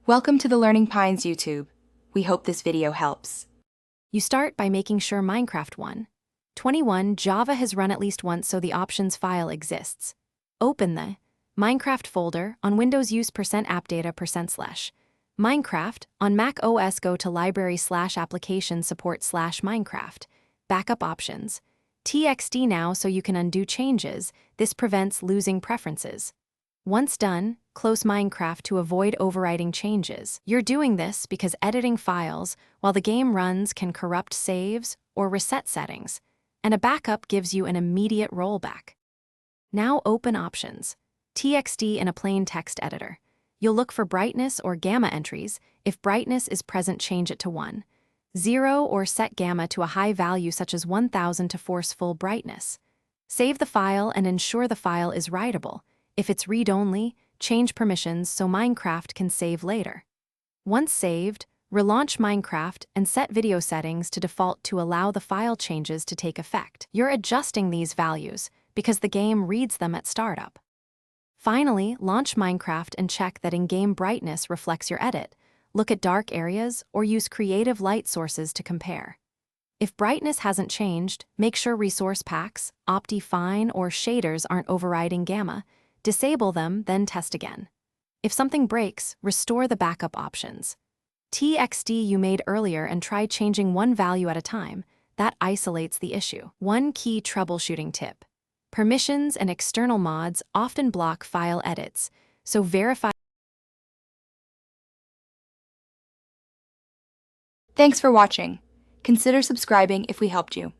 Welcome to the Learning Pines YouTube. We hope this video helps. You start by making sure Minecraft 1.21 Java has run at least once so the options file exists. Open the Minecraft folder on Windows, use %appdata%/ Minecraft. On Mac OS, go to library/application support/Minecraft. Backup options. TXT now so you can undo changes. This prevents losing preferences. Once done, close Minecraft to avoid overwriting changes. You're doing this because editing files while the game runs can corrupt saves or reset settings, and a backup gives you an immediate rollback. Now open Options. TXT in a plain text editor. You'll look for brightness or gamma entries. If brightness is present, change it to 1, 0, or set gamma to a high value such as 1000 to force full brightness. Save the file and ensure the file is writable. If it's read-only, change permissions so Minecraft can save later. Once saved, relaunch Minecraft and set video settings to default to allow the file changes to take effect. You're adjusting these values because the game reads them at startup. Finally, launch Minecraft and check that in-game brightness reflects your edit. Look at dark areas or use creative light sources to compare. If brightness hasn't changed, make sure resource packs, Optifine, or shaders aren't overriding gamma. Disable them, then test again. If something breaks, restore the backup options. TXT you made earlier and try changing one value at a time. That isolates the issue. One key troubleshooting tip. Permissions and external mods often block file edits, so verify. Thanks for watching. Consider subscribing if we helped you.